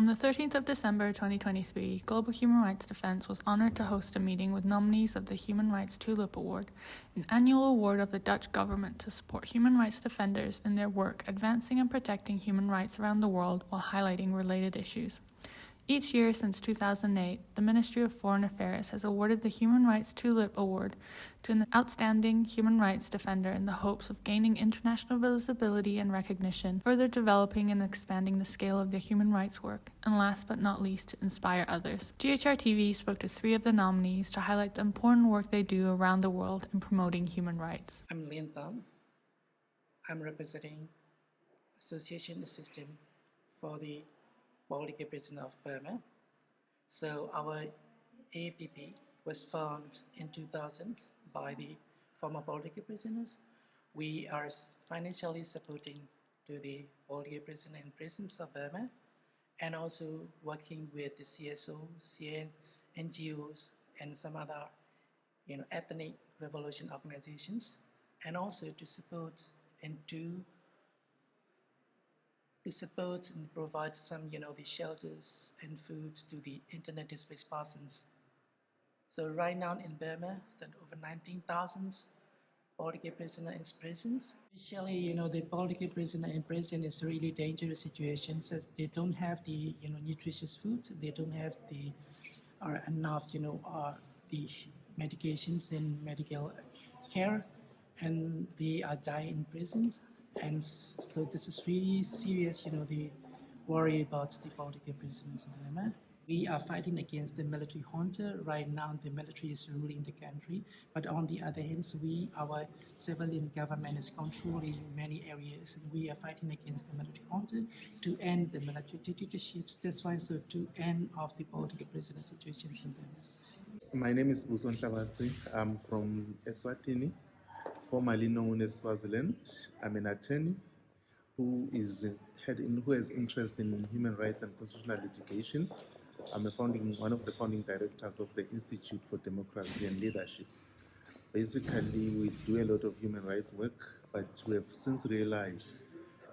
On the 13th of December 2023, Global Human Rights Defense was honored to host a meeting with nominees of the Human Rights Tulip Award, an annual award of the Dutch government to support human rights defenders in their work advancing and protecting human rights around the world while highlighting related issues. Each year since 2008, the Ministry of Foreign Affairs has awarded the Human Rights Tulip Award to an outstanding human rights defender in the hopes of gaining international visibility and recognition, further developing and expanding the scale of their human rights work, and last but not least, to inspire others. GHRTV spoke to 3 of the nominees to highlight the important work they do around the world in promoting human rights. I'm Lin Tan. I'm representing Association Assistant for the political prisoner of Burma. So our APP was formed in 2000 by the former political prisoners. We are financially supporting to the political prisoner in prisons of Burma, and also working with the CSOs, NGOs, and some other ethnic revolution organizations, and also to support and provide some the shelters and food to the internet displaced persons. So right now in Burma, there are over 19,000 political prisoners in prisons. Especially the political prisoner in prison is really dangerous situations, as they don't have the nutritious food, they don't have the enough the medications and medical care, and they are dying in prisons. And so this is really serious, the worry about the political prisoners in Burma. We are fighting against the military junta. Right now, the military is ruling the country. But on the other hand, our civilian government is controlling many areas. And we are fighting against the military junta to end the military dictatorships. That's why, so to end of the political prisoner situations in Burma. My name is Buson Hlabatsi. I'm from Eswatini, formerly known as Swaziland. I'm an attorney who has interest in human rights and constitutional litigation. I'm one of the founding directors of the Institute for Democracy and Leadership. Basically, we do a lot of human rights work, but we have since realized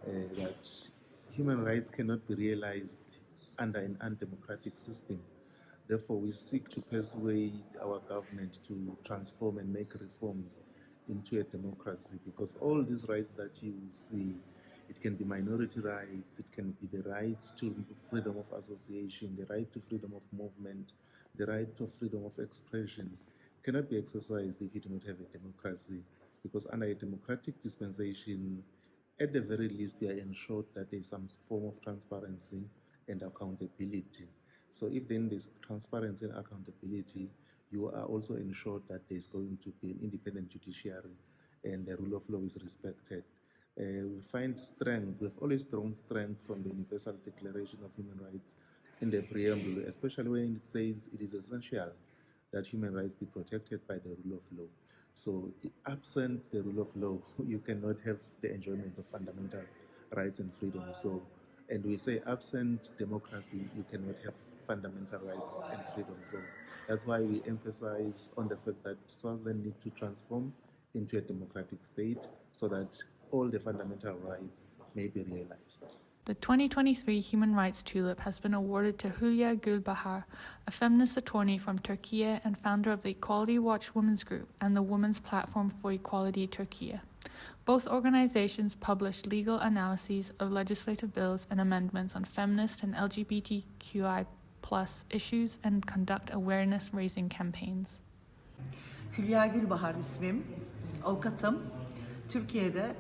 that human rights cannot be realized under an undemocratic system. Therefore, we seek to persuade our government to transform and make reforms into a democracy, because all these rights that you see, it can be minority rights, it can be the right to freedom of association, the right to freedom of movement, the right to freedom of expression, cannot be exercised if you do not have a democracy, because under a democratic dispensation, at the very least, they are ensured that there is some form of transparency and accountability. So if then there's transparency and accountability, you are also ensured that there's going to be an independent judiciary and the rule of law is respected. We find strength, we've always drawn strength from the Universal Declaration of Human Rights in the preamble, especially when it says it is essential that human rights be protected by the rule of law. So absent the rule of law, you cannot have the enjoyment of fundamental rights and freedoms. So, and we say absent democracy, you cannot have fundamental rights and freedoms. So that's why we emphasize on the fact that Swaziland needs to transform into a democratic state so that all the fundamental rights may be realized. The 2023 Human Rights Tulip has been awarded to Hülya Gülbahar, a feminist attorney from Türkiye and founder of the Equality Watch Women's Group and the Women's Platform for Equality Türkiye. Both organizations publish legal analyses of legislative bills and amendments on feminist and LGBTQI+ issues and conduct awareness-raising campaigns. Hülya Gülbahar ismim, avukatım. Türkiye'de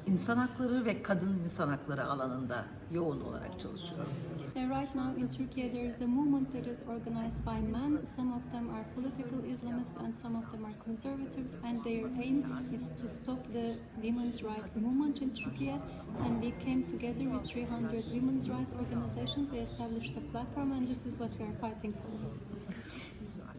insan hakları ve kadın insan hakları alanında yoğun olarak çalışıyorum. Right now in Turkey there is a movement that is organized by men. Some of them are political Islamists and some of them are conservatives, and their aim is to stop the women's rights movement in Turkey. And we came together with 300 women's rights organizations. We established a platform, and this is what we are fighting for.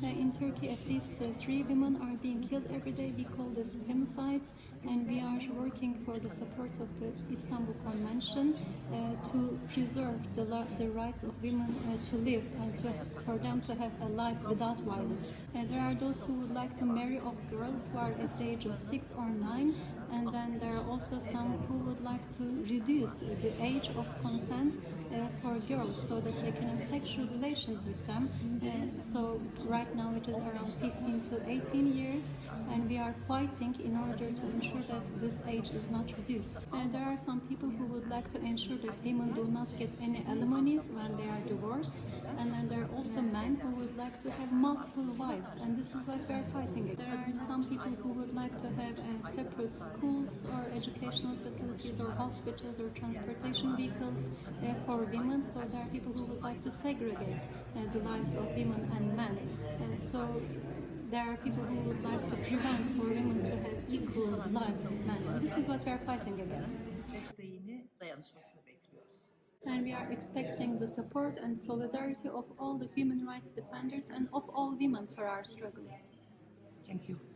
In Turkey, at least 3 women are being killed every day. We call this femicides, and we are working for the support of the Istanbul Convention to preserve the rights of women to live and for them to have a life without violence. There are those who would like to marry off girls who are at the age of 6 or 9, And then there are also some who would like to reduce the age of consent for girls so that they can have sexual relations with them. So right now it is around 15 to 18 years, and we are fighting in order to ensure that this age is not reduced. And there are some people who would like to ensure that women do not get any alimonies when they are divorced, and then there are also men who would like to have multiple wives, and this is what we are fighting against. There are some people who would like to have separate schools or educational facilities or hospitals or transportation vehicles for women, so there are people who would like to segregate the lives of women and men. So there are people who would like to prevent for women to have equal lives with men. And this is what we are fighting against. Desteğini, dayanışmasını bekliyoruz. And we are expecting the support and solidarity of all the human rights defenders and of all women for our struggle. Thank you.